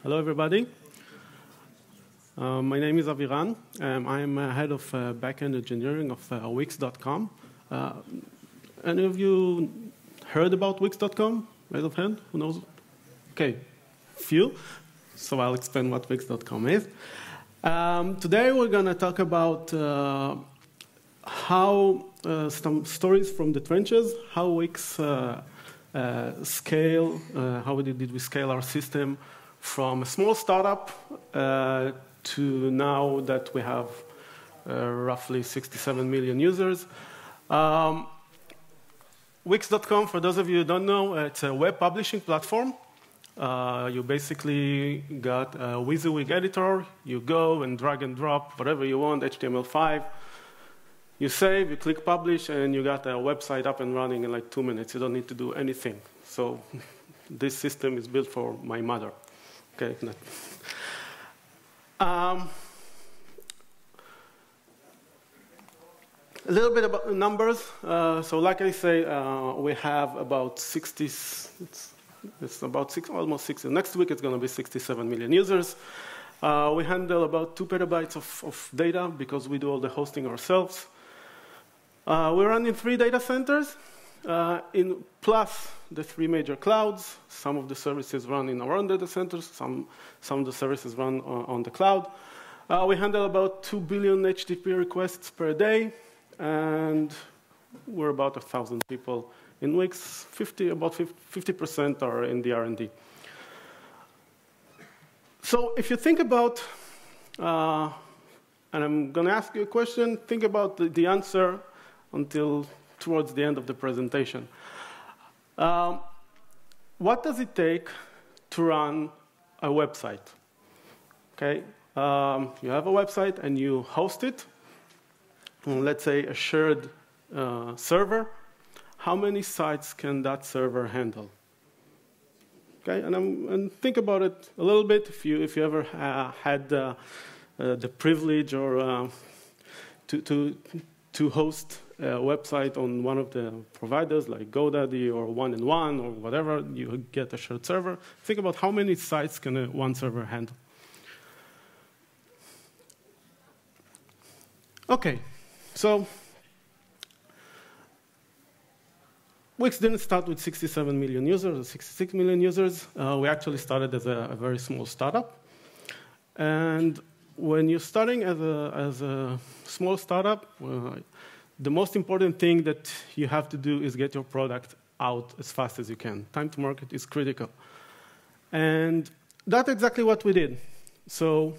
Hello, everybody. My name is Aviran. I'm head of backend engineering of Wix.com. Any of you heard about Wix.com? Raise of hand. Who knows? OK, few. So I'll explain what Wix.com is. Today, we're going to talk about how some stories from the trenches, how Wix scale, how did we scale our system from a small startup to now that we have roughly 67 million users. Wix.com, for those of you who don't know, it's a web publishing platform. You basically got a WYSIWYG editor. You go and drag and drop whatever you want, HTML5. You save, you click publish, and you got a website up and running in like 2 minutes. You don't need to do anything. So this system is built for my mother. Okay. A little bit about the numbers. So like I say, we have about 60, it's about almost 60. Next week, it's going to be 67 million users. We handle about 2 petabytes of data because we do all the hosting ourselves. We run in 3 data centers, plus the 3 major clouds. Some of the services run in our own data centers. Some of the services run on the cloud. We handle about 2 billion HTTP requests per day. And we're about 1,000 people in Wix. About 50% are in the R&D. So if you think about, and I'm going to ask you a question, think about the answer until towards the end of the presentation. What does it take to run a website? Okay, you have a website and you host it on, let's say, a shared server. How many sites can that server handle? Okay, and think about it a little bit. If you ever had the privilege or to host a website on one of the providers like GoDaddy or one-in-one or whatever, you get a shared server. Think about how many sites can one server handle. OK, so Wix didn't start with 67 million users or 66 million users. We actually started as a very small startup. And when you're starting as a small startup, the most important thing that you have to do is get your product out as fast as you can. Time to market is critical. And that's exactly what we did. So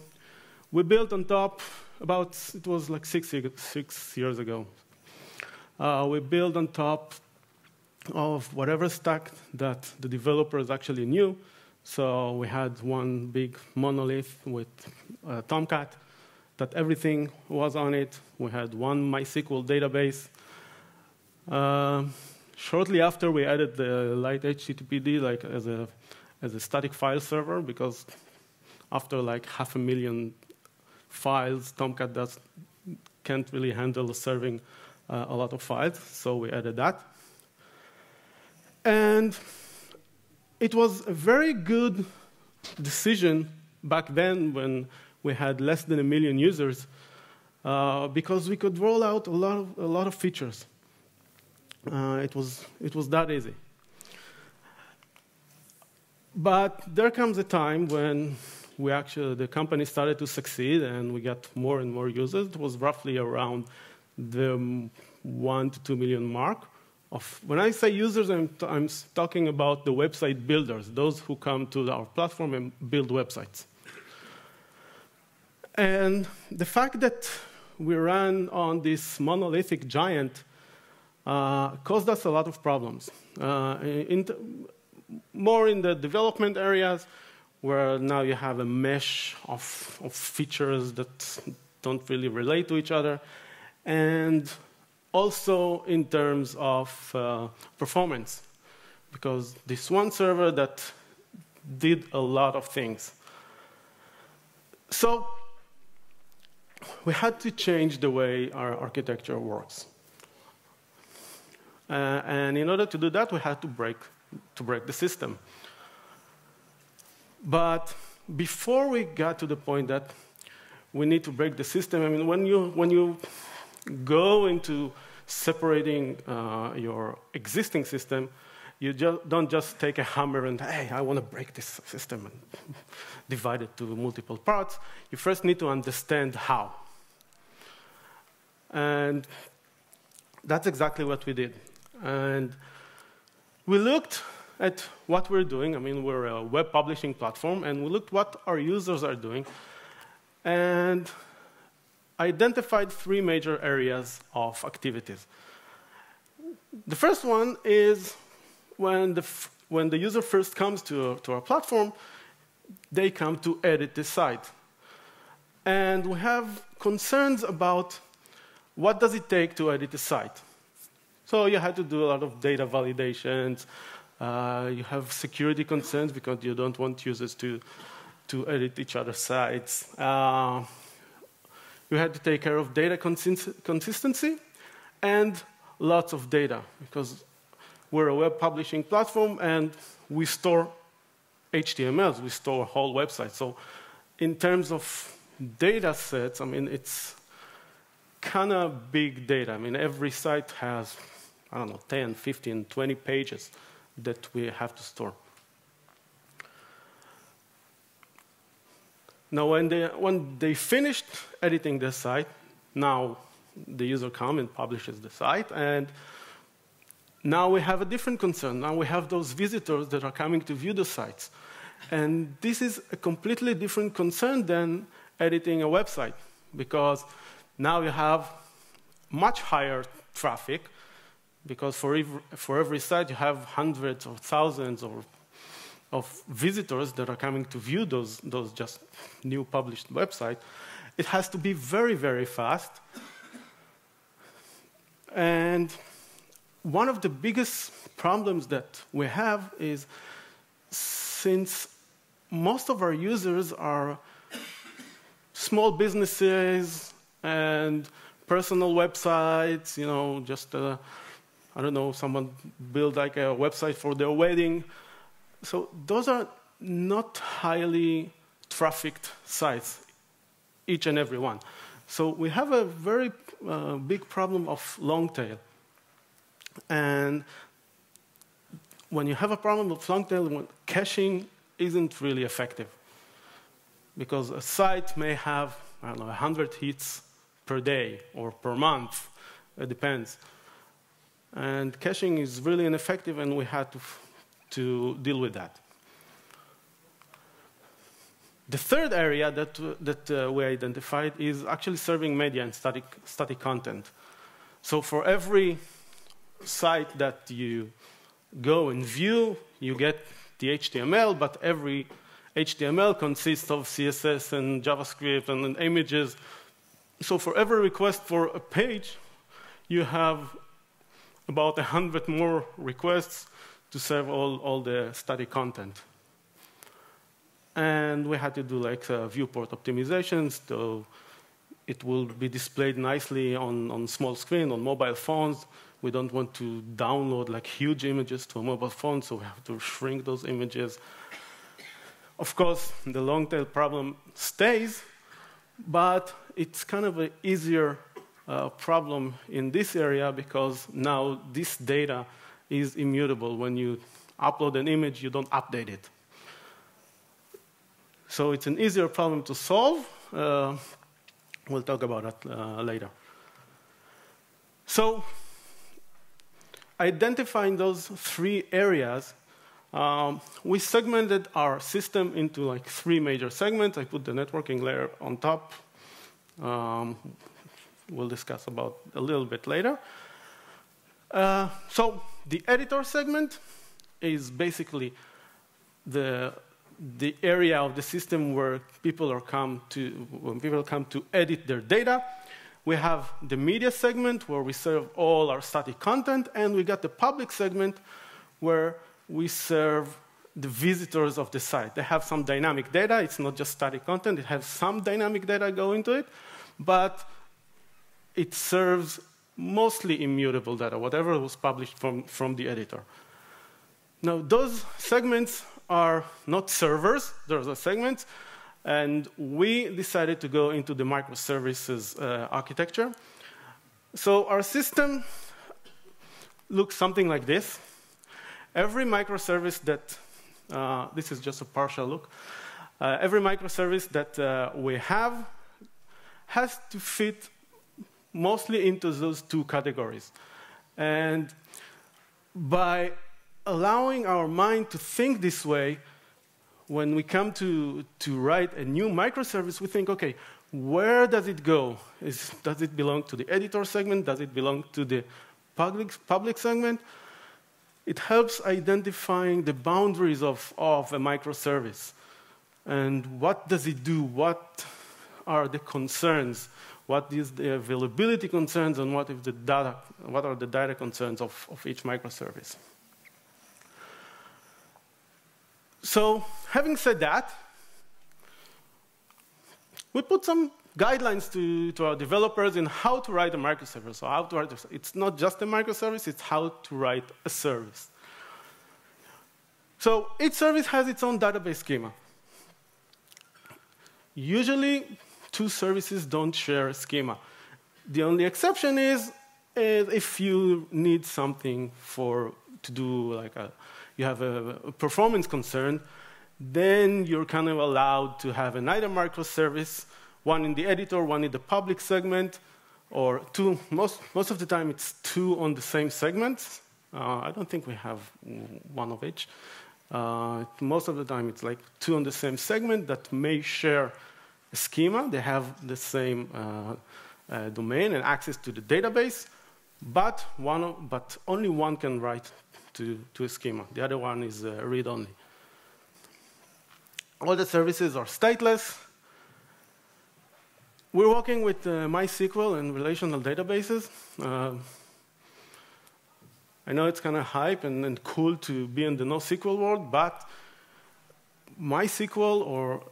we built on top it was like 6 years ago. We built on top of whatever stack that the developers actually knew. So we had one big monolith with Tomcat that everything was on it. We had one MySQL database. Shortly after, we added the light HTTPD like as a static file server, because after like 500,000 files, Tomcat can't really handle serving a lot of files. So we added that. And it was a very good decision back then when we had less than 1 million users, because we could roll out a lot of features. It was that easy. But there comes a time when the company started to succeed and we got more and more users. It was roughly around the 1 to 2 million mark. When I say users, I'm talking about the website builders, those who come to our platform and build websites. And the fact that we ran on this monolithic giant caused us a lot of problems. More in the development areas, where now you have a mesh of features that don't really relate to each other. And also in terms of performance, because this one server that did a lot of things. So we had to change the way our architecture works. And in order to do that, we had to break the system. But before we got to the point that we need to break the system, I mean, when you go into separating your existing system, you don't just take a hammer and, hey, I want to break this system and divide it to multiple parts. You first need to understand how. And that's exactly what we did. And we looked at what we're doing. I mean, we're a web publishing platform, and we looked what our users are doing, and identified 3 major areas of activities. The first one is when the user first comes to our platform, they come to edit the site. And we have concerns about what does it take to edit the site. So you had to do a lot of data validations. You have security concerns because you don't want users to edit each other's sites. You had to take care of data consistency and lots of data, because we're a web publishing platform and we store HTMLs, we store whole websites. So in terms of data sets, I mean, it's kind of big data. I mean, every site has, I don't know, 10, 15, 20 pages that we have to store. Now, when they finished editing the site, now the user comes and publishes the site, and now we have a different concern. Now we have those visitors that are coming to view the sites. And this is a completely different concern than editing a website, because now you have much higher traffic, because for every site you have hundreds or thousands of visitors that are coming to view those just new published websites. It has to be very, very fast. And one of the biggest problems that we have is, since most of our users are small businesses and personal websites, you know, just, I don't know, someone built like a website for their wedding. So those are not highly trafficked sites, each and every one. So we have a very big problem of long tail. And when you have a problem with long tail, caching isn't really effective, because a site may have, I don't know, 100 hits per day or per month. It depends. And caching is really ineffective, and we had to deal with that. The third area that we identified is actually serving media and static content. So for every site that you go and view, you get the HTML, but every HTML consists of CSS and JavaScript and images. So for every request for a page, you have about 100 more requests to serve all the static content. And we had to do like viewport optimizations, so it will be displayed nicely on small screen, on mobile phones. We don't want to download like huge images to a mobile phone, so we have to shrink those images. Of course, the long tail problem stays, but it's kind of an easier problem in this area, because now this data is immutable. When you upload an image, you don't update it. So it's an easier problem to solve. We'll talk about that later. So identifying those 3 areas, we segmented our system into like 3 major segments. I put the networking layer on top. We'll discuss about a little bit later. So the editor segment is basically the area of the system where people come to edit their data. We have the media segment where we serve all our static content, and we got the public segment where we serve the visitors of the site. They have some dynamic data. It's not just static content. It has some dynamic data go into it, but it serves mostly immutable data, whatever was published from the editor. Now, those segments are not servers, those are segments. And we decided to go into the microservices architecture. So our system looks something like this. Every microservice that, this is just a partial look, every microservice that we have has to fit mostly into those two categories. And by allowing our mind to think this way, when we come to write a new microservice, we think, okay, where does it go? Does it belong to the editor segment? Does it belong to the public segment? It helps identifying the boundaries of a microservice. And what does it do? What are the concerns? What is the availability concerns? And what are the data concerns of each microservice? So, having said that, we put some guidelines to our developers in how to write a microservice. So how to write it's not just a microservice, it's how to write a service. So each service has its own database schema. Usually, two services don't share a schema. The only exception is if you need something to do like you have a performance concern, then you're kind of allowed to have an item microservice, one in the editor, one in the public segment, or two. Most of the time, it's two on the same segment. I don't think we have one of each. Most of the time, it's like two on the same segment that may share a schema. They have the same domain and access to the database, but only one can write to a schema. The other one is read-only. All the services are stateless. We're working with MySQL and relational databases. I know it's kind of hype and cool to be in the NoSQL world, but MySQL or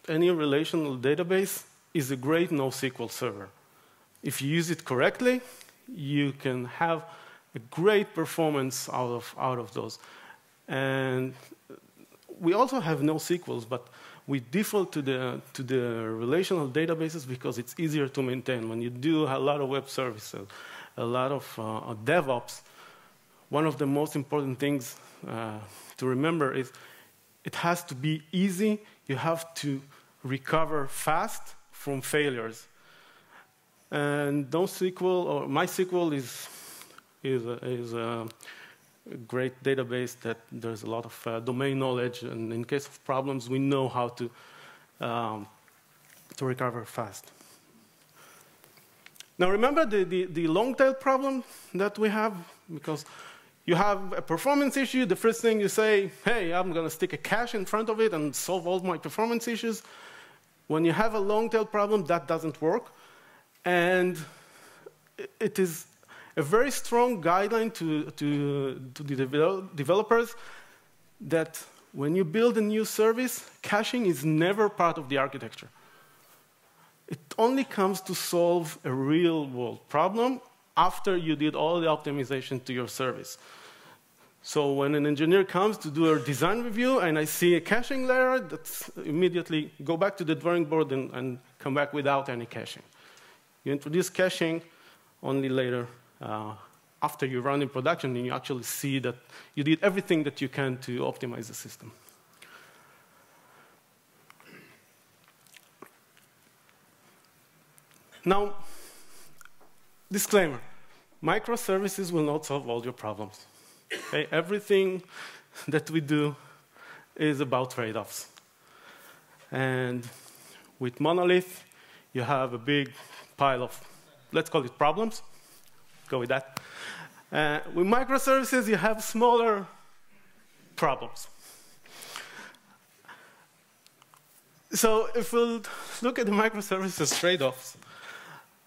any relational database is a great NoSQL server. If you use it correctly, you can have a great performance out of those. And we also have NoSQLs, but we default to the relational databases because it's easier to maintain. When you do a lot of web services, a lot of DevOps, one of the most important things to remember is it has to be easy. You have to recover fast from failures. And NoSQL or MySQL is a great database that there's a lot of domain knowledge, and in case of problems, we know how to recover fast. Now remember the long tail problem that we have, because you have a performance issue, the first thing you say, hey, I'm going to stick a cache in front of it and solve all my performance issues. When you have a long tail problem, that doesn't work. And it is a very strong guideline to the developers that when you build a new service, caching is never part of the architecture. It only comes to solve a real-world problem after you did all the optimization to your service. So when an engineer comes to do a design review and I see a caching layer, that's immediately go back to the drawing board and come back without any caching. You introduce caching only later, after you run in production, and you actually see that you did everything that you can to optimize the system. Now, disclaimer, microservices will not solve all your problems. Okay? Everything that we do is about trade-offs. And with monolith, you have a big pile of, let's call it problems. Go with that. With microservices, you have smaller problems. So if we'll look at the microservices trade-offs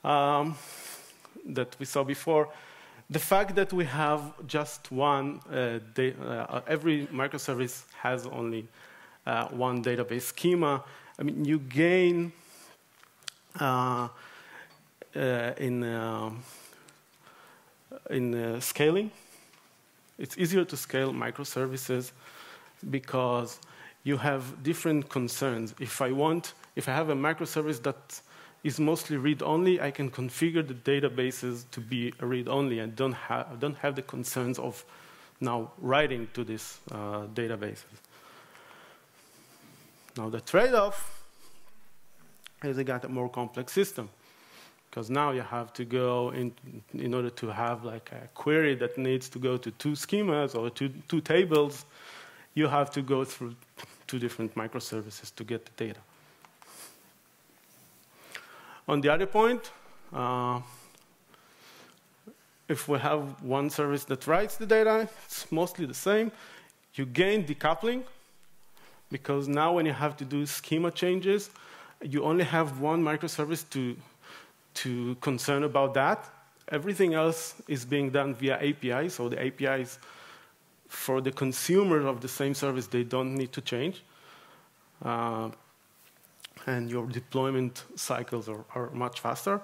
that we saw before, the fact that we have just one, every microservice has only one database schema. I mean, you gain in scaling. It's easier to scale microservices. because you have different concerns. If I have a microservice that is mostly read-only, I can configure the databases to be read-only and don't have the concerns of now writing to these databases. Now the trade-off is you got a more complex system, because now you have to go in order to have like a query that needs to go to 2 schemas or two tables, you have to go through 2 different microservices to get the data. On the other point, if we have one service that writes the data, it's mostly the same. You gain decoupling, because now when you have to do schema changes, you only have one microservice to concern about that. Everything else is being done via APIs, so the APIs for the consumer of the same service, they don't need to change. And your deployment cycles are much faster.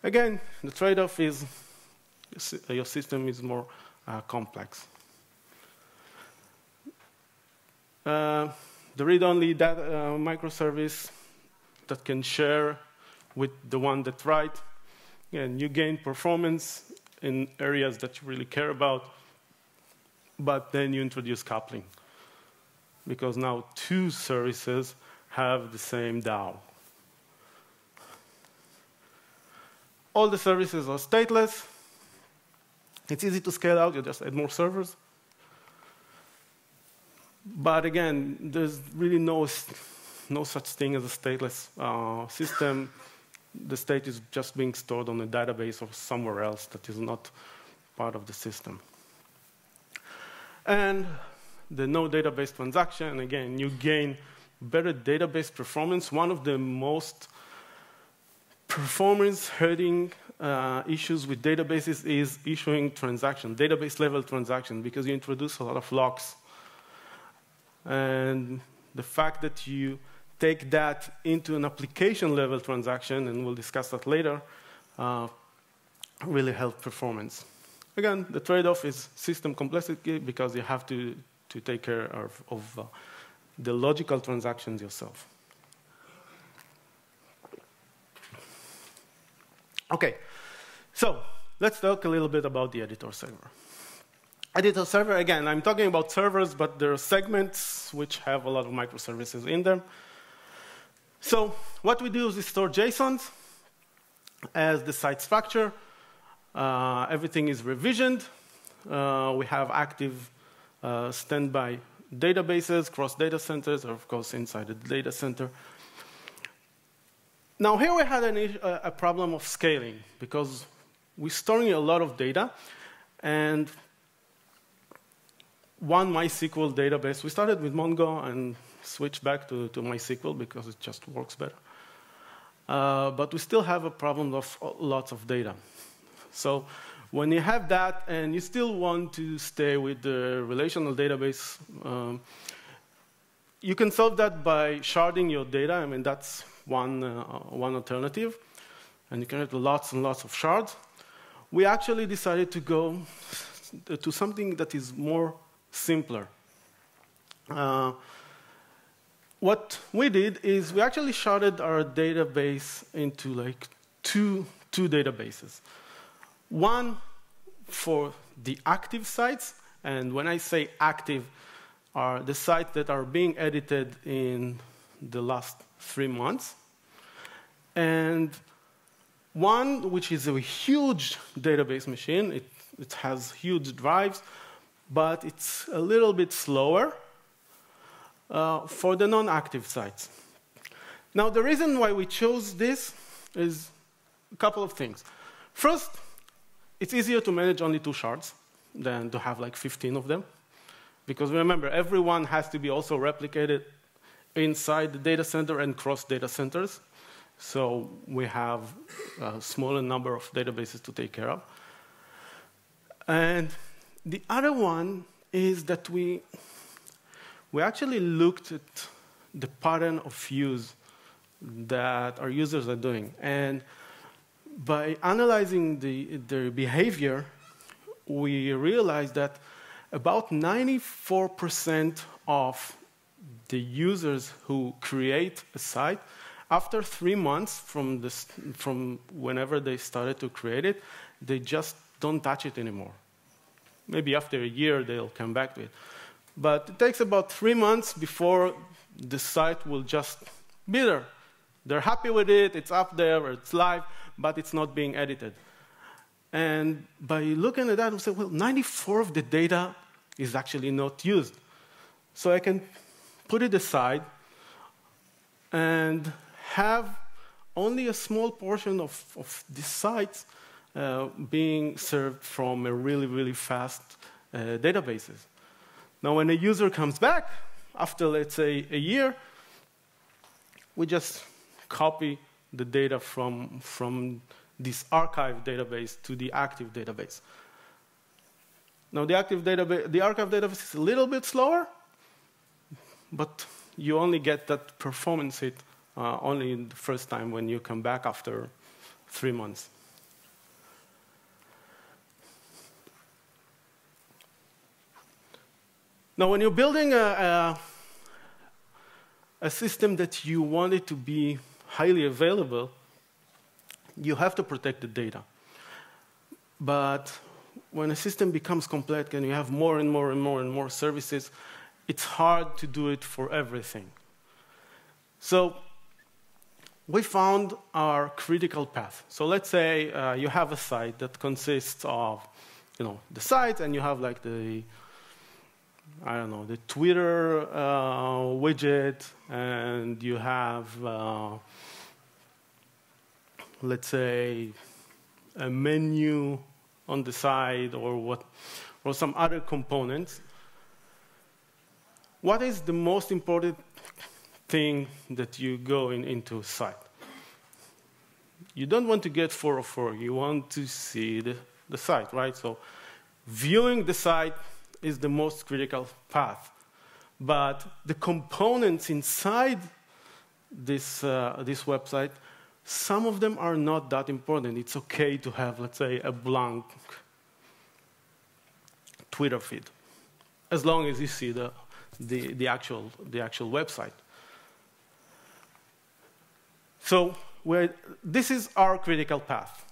Again, the trade-off is your system is more complex. The read-only microservice that can share with the one that writes, and you gain performance in areas that you really care about, but then you introduce coupling, because now 2 services have the same DAO. All the services are stateless. It's easy to scale out. You just add more servers. But again, there's really no such thing as a stateless system. The state is just being stored on a database or somewhere else that is not part of the system. And the no database transaction, again, you gain better database performance. One of the most performance-hurting issues with databases is issuing database-level transaction, because you introduce a lot of locks. And the fact that you take that into an application-level transaction, and we'll discuss that later, really help performance. Again, the trade-off is system complexity, because you have to take care of the logical transactions yourself. Okay, so let's talk a little bit about the editor server. Editor server, again, I'm talking about servers, but there are segments which have a lot of microservices in them. So what we do is we store JSONs as the site structure. Everything is revisioned. We have active standby databases, cross data centers, or of course inside the data center. Now here we had a problem of scaling, because we're storing a lot of data, and one MySQL database, we started with Mongo and switched back to MySQL because it just works better. But we still have a problem of lots of data. So when you have that and you still want to stay with the relational database, you can solve that by sharding your data. I mean, that's one alternative. And you can have lots and lots of shards. We actually decided to go to something that is more simpler. What we did is we actually sharded our database into like two databases. One for the active sites, and when I say active, are the sites that are being edited in the last 3 months. And one which is a huge database machine. It has huge drives, but it's a little bit slower for the non-active sites. Now, the reason why we chose this is a couple of things. First, it's easier to manage only 2 shards than to have like 15 of them. Because remember, everyone has to be also replicated inside the data center and cross data centers. So we have a smaller number of databases to take care of. And the other one is that we actually looked at the pattern of use that our users are doing. And by analyzing their behavior, we realized that about 94% of the users who create a site, after 3 months from whenever they started to create it, they just don't touch it anymore. Maybe after a year, they'll come back to it. But it takes about 3 months before the site will just be there. They're happy with it, it's up there, it's live, but it's not being edited. And by looking at that, we say, well, 94% of the data is actually not used. So I can put it aside and have only a small portion of these sites being served from a really, really fast databases. Now, when a user comes back, after, let's say, a year, we just copy the data from this archive database to the active database. Now, the archive database is a little bit slower, but you only get that performance hit only the first time when you come back after 3 months. Now, when you're building a system that you want it to be highly available, you have to protect the data. But when a system becomes complex and you have more and more and more and more services, it's hard to do it for everything. So we found our critical path. So let's say you have a site that consists of, the site, and you have like the Twitter widget, and you have, let's say, a menu on the side or some other components. What is the most important thing that you go into a site? You don't want to get 404. You want to see the site, right? So viewing the site is the most critical path. But the components inside this website, some of them are not that important. It's okay to have, let's say, a blank Twitter feed, as long as you see the actual website. So this is our critical path.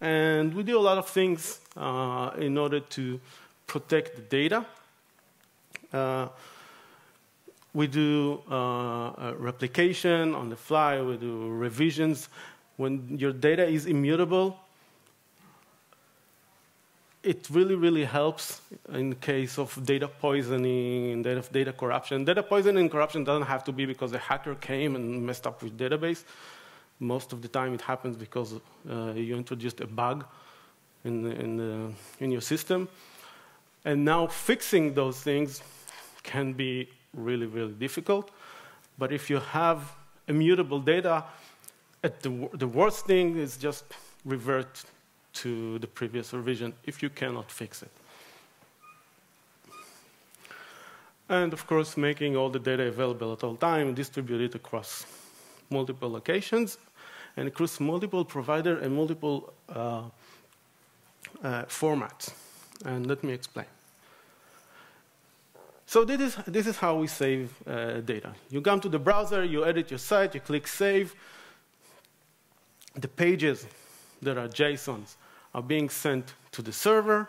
And we do a lot of things in order to protect the data. We do replication on the fly. We do revisions. When your data is immutable, it really, really helps in case of data poisoning and data corruption. Data poisoning and corruption doesn't have to be because a hacker came and messed up with database. Most of the time it happens because you introduced a bug in your system. And now fixing those things can be really, really difficult. But if you have immutable data, the worst thing is just revert to the previous revision if you cannot fix it. And of course, making all the data available at all time, distribute it across multiple locations, and across multiple providers and multiple formats. And let me explain. So this is how we save data. You come to the browser, you edit your site, you click Save. The pages that are JSONs are being sent to the server.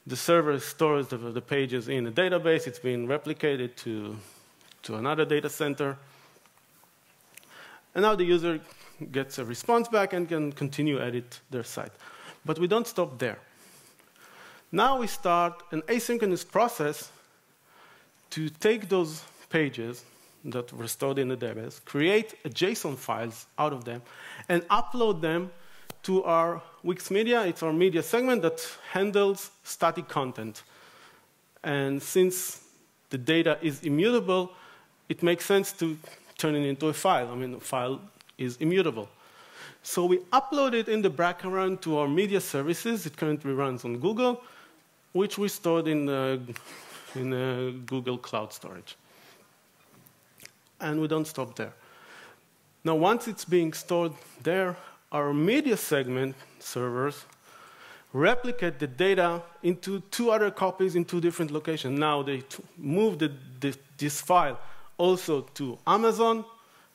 The server stores the pages in a database. It's being replicated to another data center. And now the user gets a response back and can continue edit their site. But we don't stop there. Now we start an asynchronous process to take those pages that were stored in the database, create a JSON files out of them, and upload them to our Wix Media. It's our media segment that handles static content. And since the data is immutable, it makes sense to turn it into a file. I mean, a file is immutable. So we upload it in the background to our media services. It currently runs on Google, which we stored in Google Cloud Storage. And we don't stop there. Now, once it's being stored there, our media segment servers replicate the data into 2 other copies in 2 different locations. Now they move this file also to Amazon,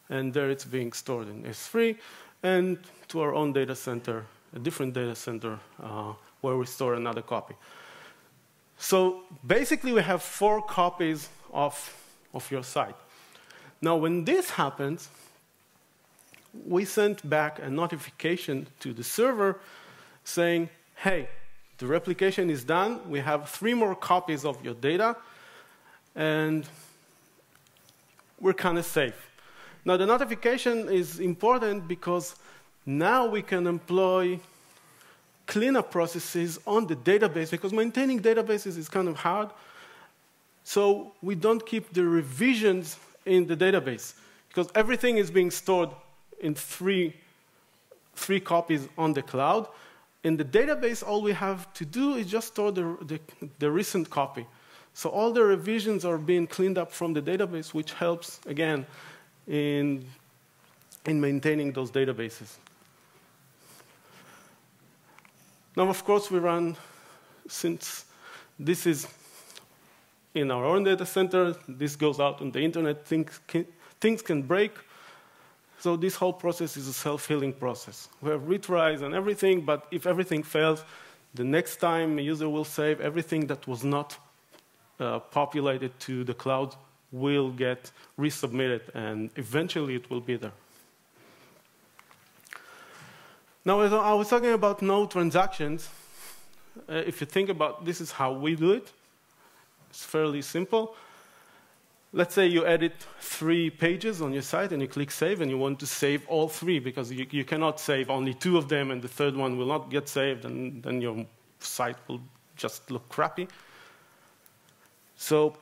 and there it's being stored in S3, and to our own data center, a different data center, where we store another copy. So basically, we have 4 copies of your site. Now, when this happens, we sent back a notification to the server saying, hey, the replication is done. We have 3 more copies of your data, and we're kind of safe. Now, the notification is important because now we can employ cleanup processes on the database, because maintaining databases is kind of hard. So we don't keep the revisions in the database, because everything is being stored in three copies on the cloud. In the database, all we have to do is just store the recent copy. So all the revisions are being cleaned up from the database, which helps, again, in maintaining those databases. Now, of course, we run, since this is in our own data center, this goes out on the internet, things can break. So this whole process is a self-healing process. We have retries and everything, but if everything fails, the next time a user will save, everything that was not populated to the cloud will get resubmitted, and eventually it will be there. Now, as I was talking about no transactions, if you think about this is how we do it. It's fairly simple. Let's say you edit 3 pages on your site and you click save, and you want to save all 3 because you cannot save only 2 of them and the 3rd one will not get saved, and then your site will just look crappy. So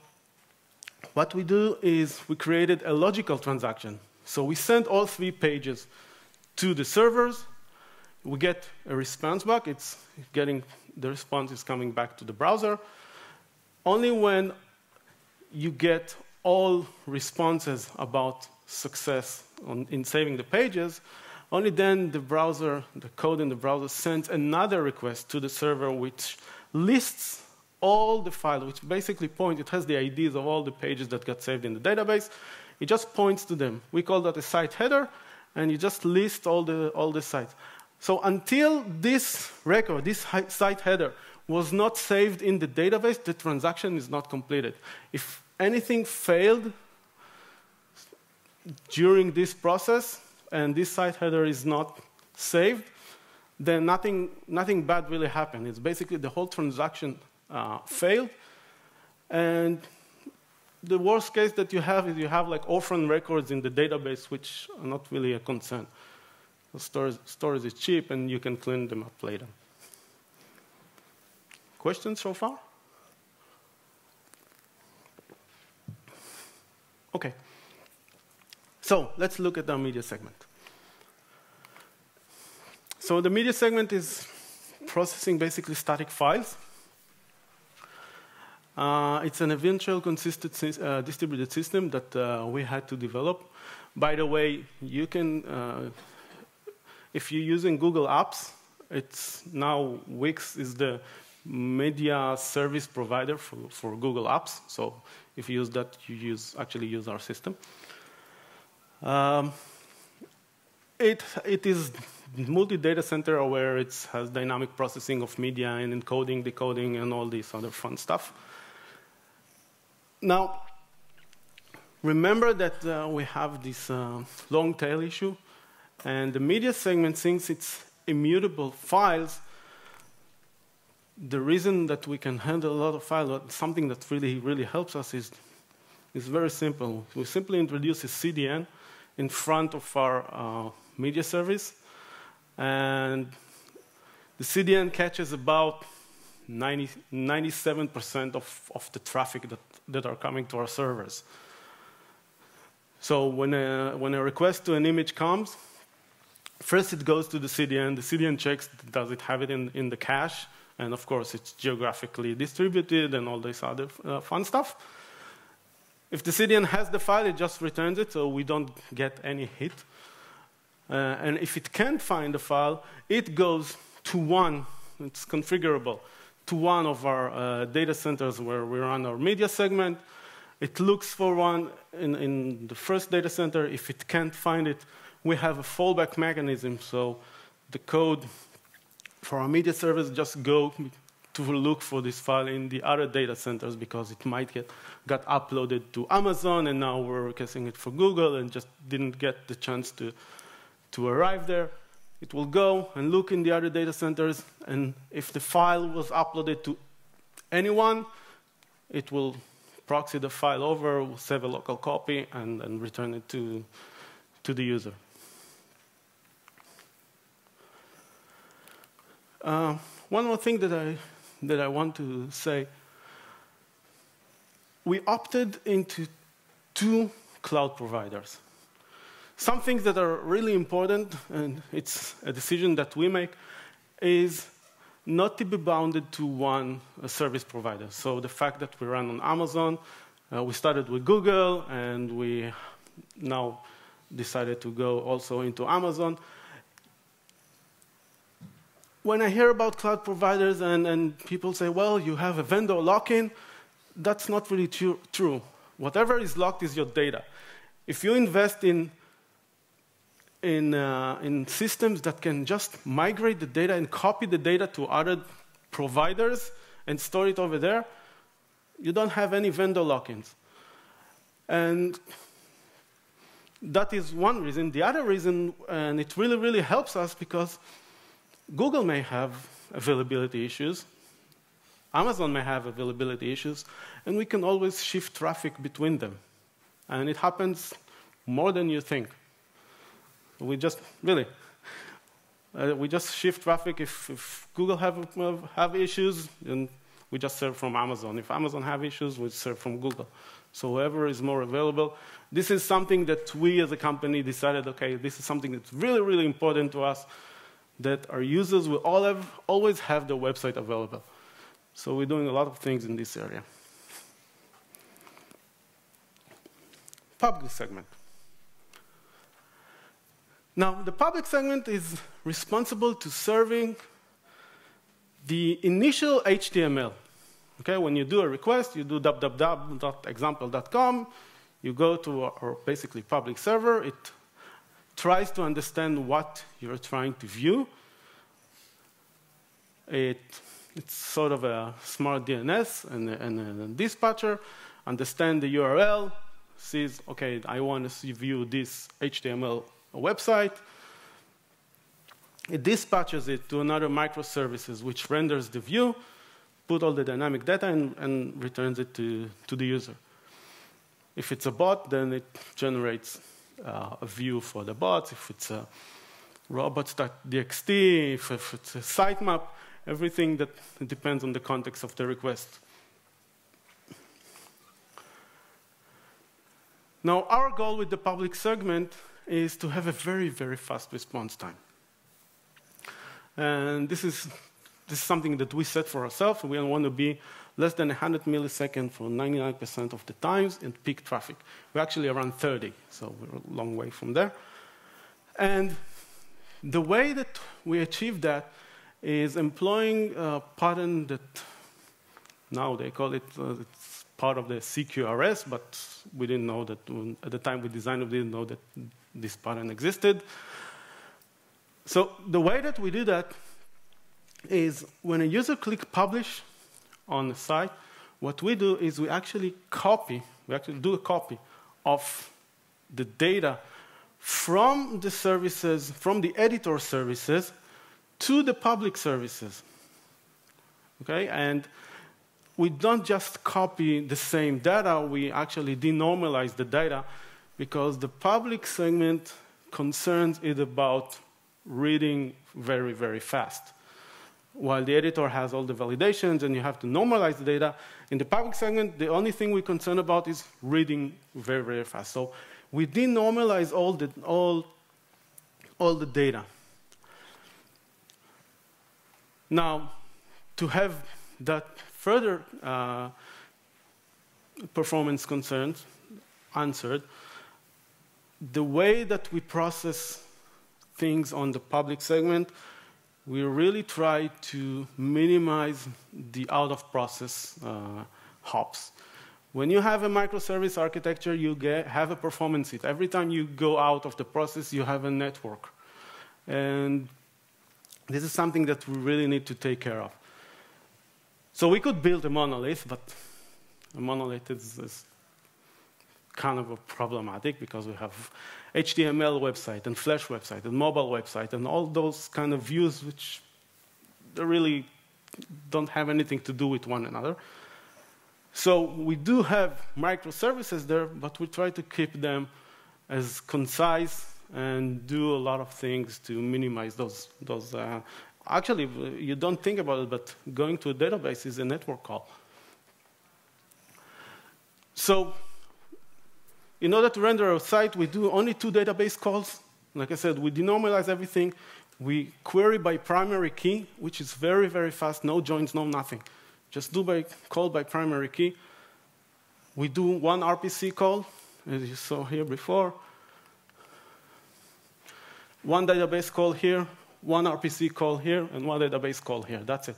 what we do is we created a logical transaction. So we send all 3 pages to the servers. We get a response back. The response is coming back to the browser. Only when you get all responses about success in saving the pages, only then the code in the browser sends another request to the server which lists all the files, which basically it has the IDs of all the pages that got saved in the database. It just points to them. We call that a site header, and you just list all the sites. So until this record, this site header, was not saved in the database, the transaction is not completed. If anything failed during this process and this site header is not saved, then nothing bad really happened. It's basically the whole transaction failed. And the worst case that you have is you have like orphan records in the database, which are not really a concern. Storage is cheap, and you can clean them up later. Questions so far? OK. So let's look at our media segment. So the media segment is processing basically static files. It's an eventual consistent distributed system that we had to develop. By the way, you can, if you're using Google Apps, it's now Wix is the media service provider for Google Apps. So if you use that, you actually use our system. It is multi-data center where it has dynamic processing of media and encoding, decoding, and all this other fun stuff. Now, remember that we have this long tail issue, and the media segment, since it's immutable files, the reason that we can handle a lot of files, something that really helps us is very simple. We simply introduce a CDN in front of our media service, and the CDN catches about 97% of the traffic that are coming to our servers. So when a request to an image comes, first it goes to the CDN. The CDN checks, does it have it in the cache? And of course, it's geographically distributed and all this other fun stuff. If the CDN has the file, it just returns it, so we don't get any hit. And if it can't find the file, it goes to one it's configurable to one of our data centers where we run our media segment. It looks for one in the first data center. If it can't find it, we have a fallback mechanism. So the code for our media service just go to look for this file in the other data centers because it might got uploaded to Amazon, and now we're requesting it for Google and just didn't get the chance to arrive there. It will go and look in the other data centers, and if the file was uploaded to anyone, it will proxy the file over, will save a local copy, and return it to the user. One more thing that I want to say, we opted into 2 cloud providers. Some things that are really important, and it's a decision that we make, is not to be bounded to one service provider. So the fact that we run on Amazon, we started with Google, and we now decided to go also into Amazon. When I hear about cloud providers and people say, well, you have a vendor lock-in, that's not really true. Whatever is locked is your data. If you invest in systems that can just migrate the data and copy the data to other providers and store it over there, you don't have any vendor lock-ins. And that is one reason. The other reason, and it really, really helps us because Google may have availability issues, Amazon may have availability issues, and we can always shift traffic between them. And it happens more than you think. We just, really, we just shift traffic. If Google have issues, then we just serve from Amazon. If Amazon have issues, we serve from Google. So whoever is more available. This is something that we as a company decided, okay, this is something that's really, really important to us, that our users will always have their website available. So we're doing a lot of things in this area. Public segment. Now, the public segment is responsible to serving the initial HTML. Okay, when you do a request, you do www.example.com, you go to our basically public server, it tries to understand what you're trying to view. It's sort of a smart DNS and a dispatcher, understand the URL, sees, okay, I want to view this HTML website. It dispatches it to another microservices, which renders the view, put all the dynamic data, and returns it to the user. If it's a bot, then it generates a view for the bots. If it's a robots.txt, if it's a sitemap, everything that depends on the context of the request. Now, our goal with the public segment is to have a very, very fast response time. And this is something that we set for ourselves. We want to be less than 100 milliseconds for 99% of the times in peak traffic. We're actually around 30, so we're a long way from there. And the way that we achieve that is employing a pattern that now they call it, it's part of the CQRS, but we didn't know that, at the time we designed it, we didn't know that this pattern existed. So the way that we do that is when a user clicks publish on the site, what we do is we actually do a copy of the data from the services, from the editor services, to the public services. Okay, and we don't just copy the same data, we actually denormalize the data because the public segment concerns it about reading very, very fast. While the editor has all the validations and you have to normalize the data, in the public segment, the only thing we're concerned about is reading very, very fast. So we denormalize all the data. Now, to have that further performance concerns answered, the way that we process things on the public segment, we really try to minimize the out-of-process hops. When you have a microservice architecture, you have a performance hit. Every time you go out of the process, you have a network. And this is something that we really need to take care of. So we could build a monolith, but a monolith is kind of problematic because we have HTML website and Flash website and mobile website and all those kind of views which really don't have anything to do with one another. So we do have microservices there, but we try to keep them as concise and do a lot of things to minimize those. Actually, you don't think about it, but going to a database is a network call. So in order to render a site, we do only 2 database calls. Like I said, we denormalize everything. We query by primary key, which is very, very fast. No joins, no nothing. Just do call by primary key. We do 1 RPC call, as you saw here before. 1 database call here, 1 RPC call here, and 1 database call here. That's it.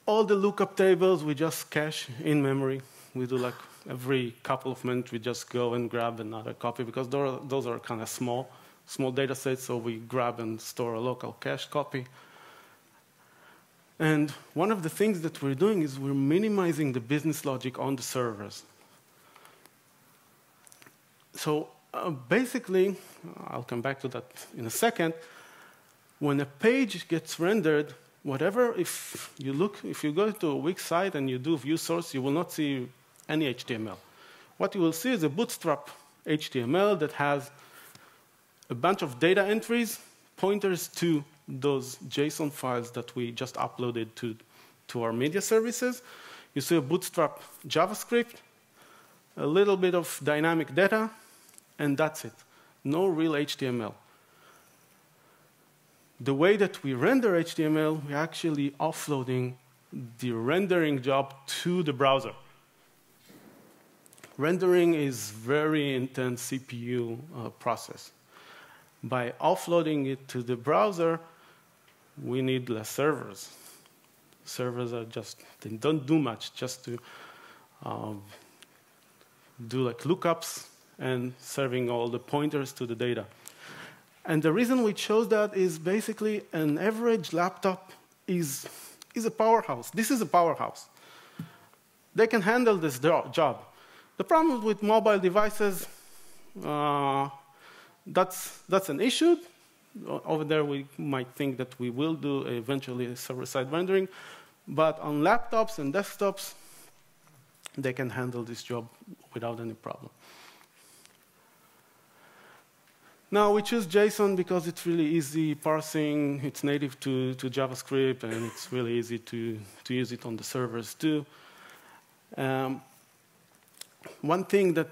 All the lookup tables, we just cache in memory. We do like every couple of minutes, we just go and grab another copy because those are kind of small data sets, so we grab and store a local cache copy. And one of the things that we're doing is we're minimizing the business logic on the servers. So basically, I'll come back to that in a second, when a page gets rendered, whatever, if you go to a Wix site and you do view source, you will not see any HTML. What you will see is a bootstrap HTML that has a bunch of data entries, pointers to those JSON files that we just uploaded to our media services. You see a bootstrap JavaScript, a little bit of dynamic data, and that's it. No real HTML. The way that we render HTML, we're actually offloading the rendering job to the browser. Rendering is very intense CPU process. By offloading it to the browser, we need less servers. Servers are they don't do much, just to do like lookups and serving all the pointers to the data. And the reason we chose that is basically an average laptop is a powerhouse. This is a powerhouse. They can handle this job. The problem with mobile devices, that's an issue. Over there, we might think that we will do eventually server-side rendering. But on laptops and desktops, they can handle this job without any problem. Now, we choose JSON because it's really easy parsing. It's native to JavaScript, and it's really easy to use it on the servers, too. One thing that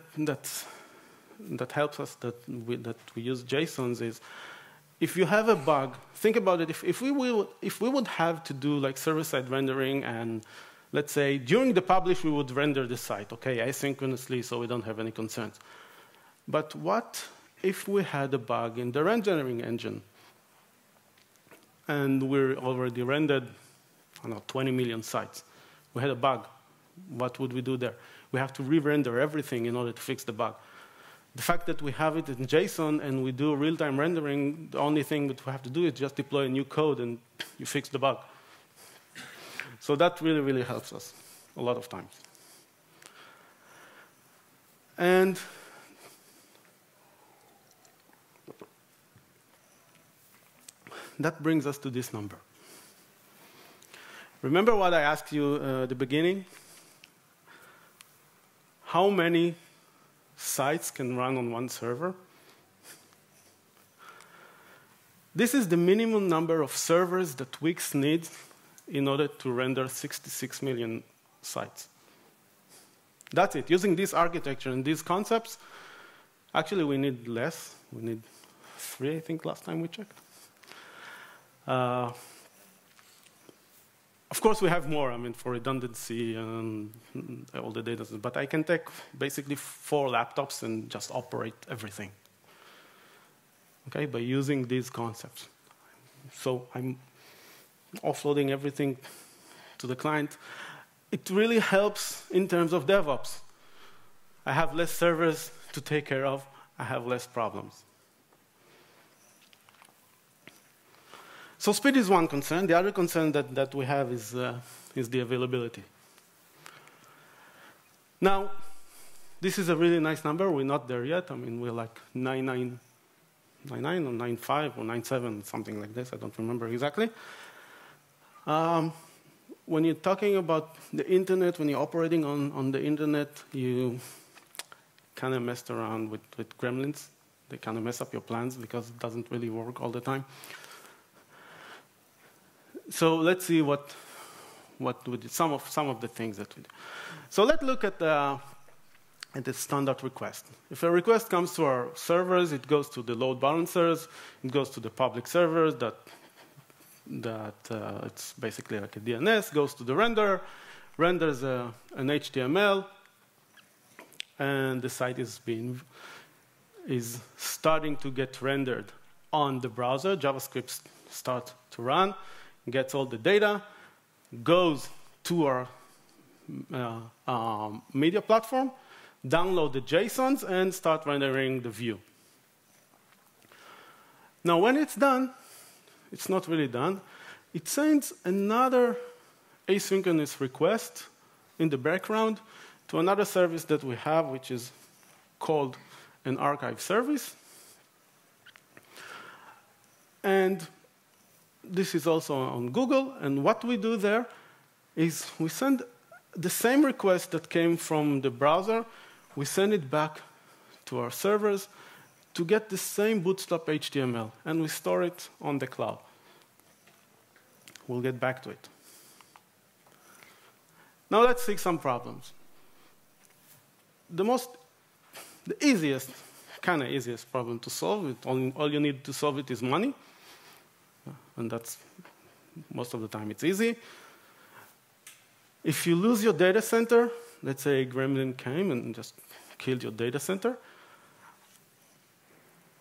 helps us that we use JSONs is if you have a bug, think about it. If we would have to do like server-side rendering, and let's say during the publish we would render the site, okay, asynchronously, so we don't have any concerns. But what if we had a bug in the rendering engine, and we're already rendered, I don't know, 20 million sites? We had a bug. What would we do there? We have to re-render everything in order to fix the bug. The fact that we have it in JSON and we do real-time rendering, the only thing that we have to do is just deploy a new code and you fix the bug. So that really, really helps us a lot of times. And that brings us to this number. Remember what I asked you at the beginning? How many sites can run on one server? This is the minimum number of servers that Wix needs in order to render 66 million sites. That's it. Using this architecture and these concepts, actually we need less. We need 3, I think, last time we checked. Of course, we have more, I mean, for redundancy and all the data. But I can take basically 4 laptops and just operate everything okay, by using these concepts. So I'm offloading everything to the client. It really helps in terms of DevOps. I have less servers to take care of. I have less problems. So speed is one concern. The other concern that we have is the availability. Now, this is a really nice number. We're not there yet. I mean, we're like 99 or 95 or 97, something like this. I don't remember exactly. When you're talking about the internet, when you're operating on the internet, you kind of messed around with gremlins. They kind of mess up your plans because it doesn't really work all the time. So let's see what we did, some of the things that we did. So let's look at the standard request. If a request comes to our servers, it goes to the load balancers, it goes to the public servers that it's basically like a DNS, goes to the render, renders an HTML, and the site is starting to get rendered on the browser. JavaScript starts to run, gets all the data, goes to our media platform, download the JSONs, and start rendering the view. Now, when it's done, it's not really done. It sends another asynchronous request in the background to another service that we have, which is called an archive service. And this is also on Google. And what we do there is we send the same request that came from the browser. We send it back to our servers to get the same bootstrap HTML, and we store it on the cloud. We'll get back to it. Now let's see some problems. The easiest, kind of easiest problem to solve, all you need to solve it is money, and that's, most of the time it's easy. If you lose your data center, let's say a gremlin came and just killed your data center,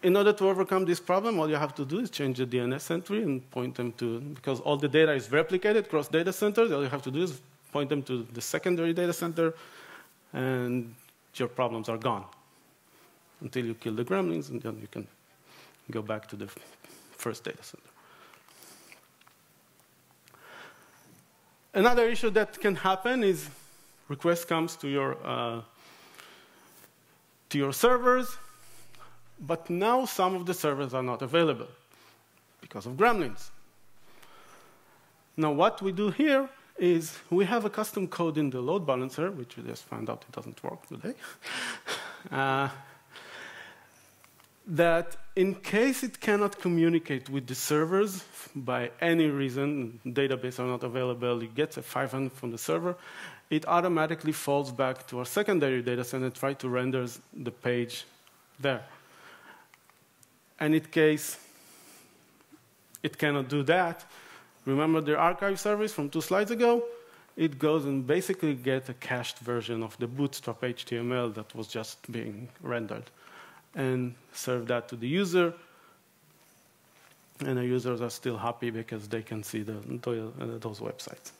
in order to overcome this problem, all you have to do is change the DNS entry and point them to, because all the data is replicated across data centers, all you have to do is point them to the secondary data center, and your problems are gone until you kill the gremlins, and then you can go back to the first data center. Another issue that can happen is request comes to your servers, but now some of the servers are not available because of gremlins. Now what we do here is we have a custom code in the load balancer, which we just found out it doesn't work today, that in case it cannot communicate with the servers by any reason, database are not available, it gets a 500 from the server, it automatically falls back to our secondary data center and tries to render the page there. And in case it cannot do that, remember the archive service from 2 slides ago? It goes and basically gets a cached version of the bootstrap HTML that was just being rendered and serve that to the user. And the users are still happy because they can see those websites.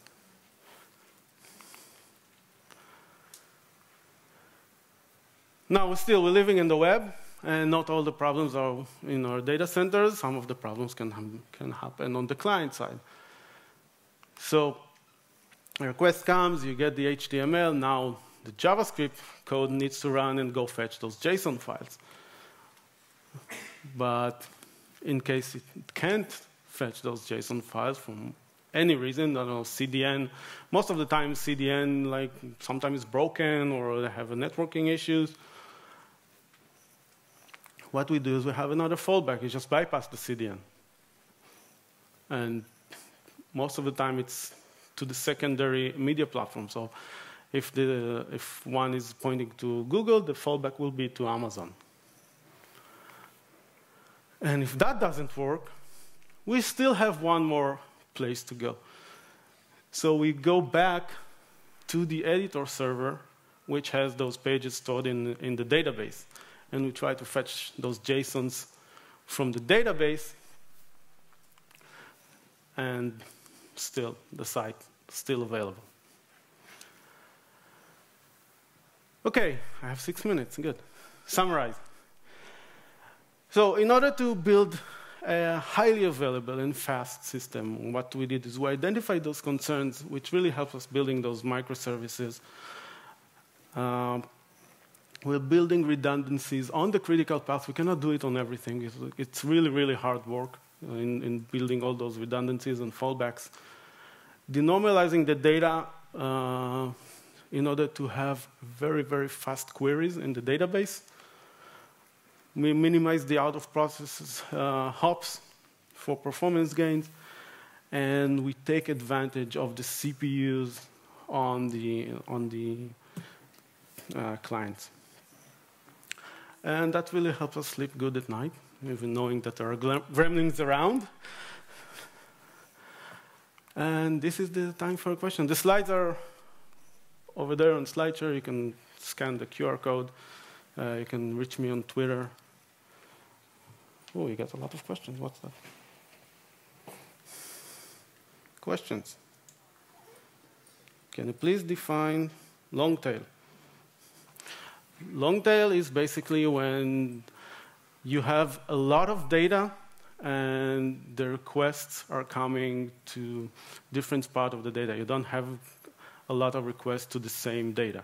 Now, we're living in the web, and not all the problems are in our data centers. Some of the problems can happen on the client side. So a request comes, you get the HTML. Now the JavaScript code needs to run and go fetch those JSON files. But in case it can't fetch those JSON files from any reason, I don't know, CDN. Most of the time, CDN sometimes is broken or they have networking issues. What we do is we have another fallback. You just bypass the CDN. And most of the time, it's to the secondary media platform. So if one is pointing to Google, the fallback will be to Amazon. And if that doesn't work, we still have one more place to go. So we go back to the editor server, which has those pages stored in the database. And we try to fetch those JSONs from the database, and still the site still available. Okay, I have 6 minutes, good. Summarize. So in order to build a highly available and fast system, what we did is we identified those concerns, which really helps us building those microservices. We're building redundancies on the critical path. We cannot do it on everything. It's really, really hard work in building all those redundancies and fallbacks. Denormalizing the data in order to have very, very fast queries in the database. We minimize the out-of-process hops for performance gains, and we take advantage of the CPUs on the clients. And that really helps us sleep good at night, even knowing that there are gremlins around. And this is the time for a question. The slides are over there on SlideShare. You can scan the QR code. You can reach me on Twitter. Oh, you got a lot of questions. What's that? Questions? Can you please define long tail? Long tail is basically when you have a lot of data and the requests are coming to different parts of the data. You don't have a lot of requests to the same data.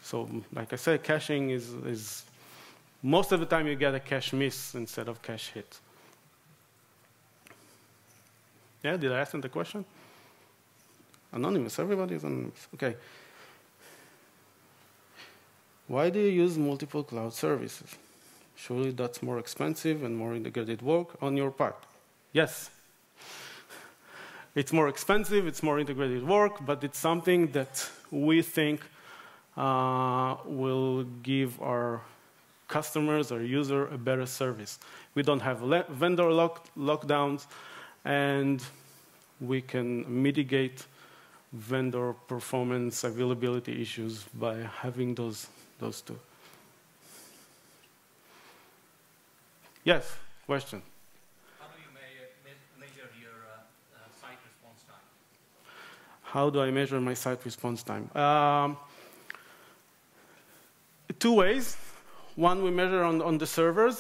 So, like I said, caching is most of the time you get a cache miss instead of cache hit. Yeah, did I answer the question? Anonymous, everybody is anonymous. Okay. Why do you use multiple cloud services? Surely that's more expensive and more integrated work on your part. Yes. It's more expensive, it's more integrated work, but it's something that we think will give our customers or user a better service. We don't have vendor lockdowns, and we can mitigate vendor performance availability issues by having those two. Yes, question. How do you measure your site response time? How do I measure my site response time? 2 ways. One, we measure on the servers.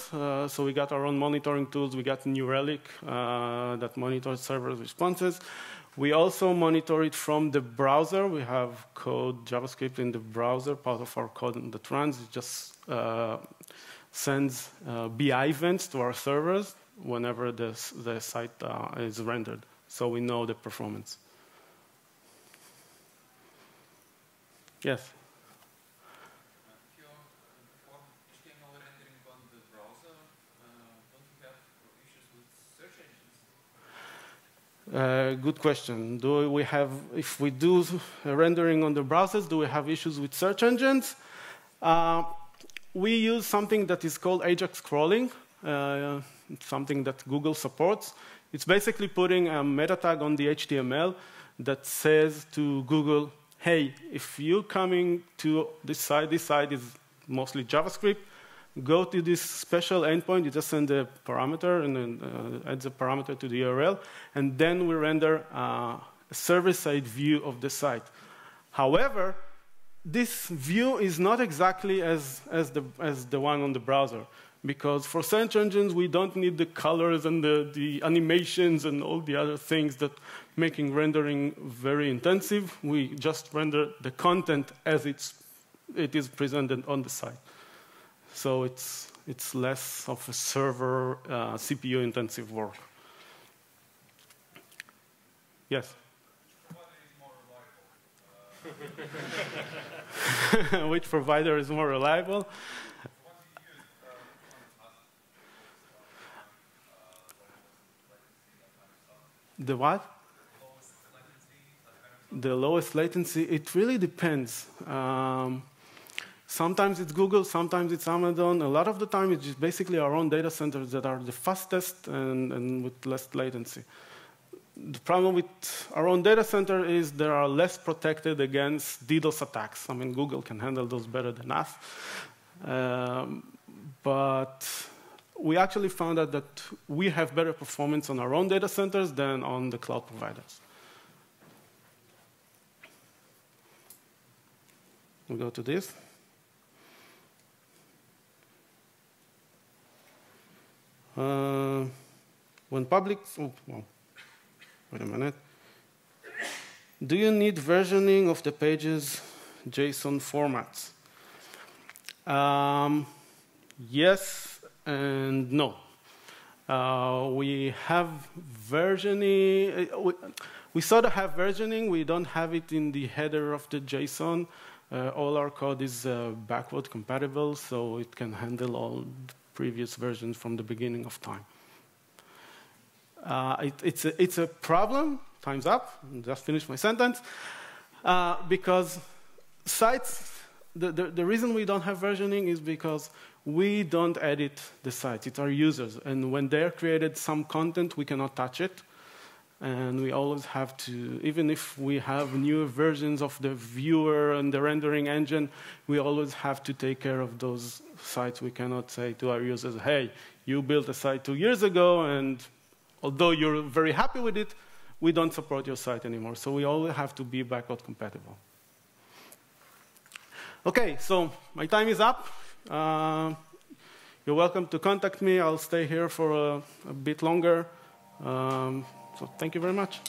So we got our own monitoring tools. We got New Relic that monitors server responses. We also monitor it from the browser. We have code, JavaScript in the browser. Part of our code that runs, it just sends BI events to our servers whenever the site is rendered. So we know the performance. Yes? Good question. Do we have, if we do rendering on the browsers, do we have issues with search engines? We use something that is called Ajax crawling. It's something that Google supports. It's basically putting a meta tag on the HTML that says to Google, hey, if you're coming to this site is mostly JavaScript, go to this special endpoint, you just send a parameter and then adds a parameter to the URL, and then we render a server-side view of the site. However, this view is not exactly as the one on the browser, because for search engines, we don't need the colors and the animations and all the other things that making rendering very intensive. We just render the content as it is presented on the site. So it's less of a server CPU intensive work. Yes? Which provider is more reliable? The what? The lowest latency, it really depends. Sometimes it's Google, sometimes it's Amazon. A lot of the time, it's just basically our own data centers that are the fastest and with less latency. The problem with our own data center is they are less protected against DDoS attacks. I mean, Google can handle those better than us. But we actually found out that we have better performance on our own data centers than on the cloud providers. We go to this. When public, oh, well, wait a minute. Do you need versioning of the page's JSON formats? Yes and no. We have versioning. We sort of have versioning. We don't have it in the header of the JSON. All our code is backward compatible, so it can handle all previous versions from the beginning of time. It's a problem. Time's up. Just finished my sentence. Because sites, the reason we don't have versioning is because we don't edit the sites. It's our users. And when they're created some content, we cannot touch it. And we always have to, even if we have newer versions of the viewer and the rendering engine, we always have to take care of those sites. We cannot say to our users, hey, you built a site 2 years ago, and although you're very happy with it, we don't support your site anymore. So we always have to be backward compatible. OK, so my time is up. You're welcome to contact me. I'll stay here for a bit longer. So thank you very much.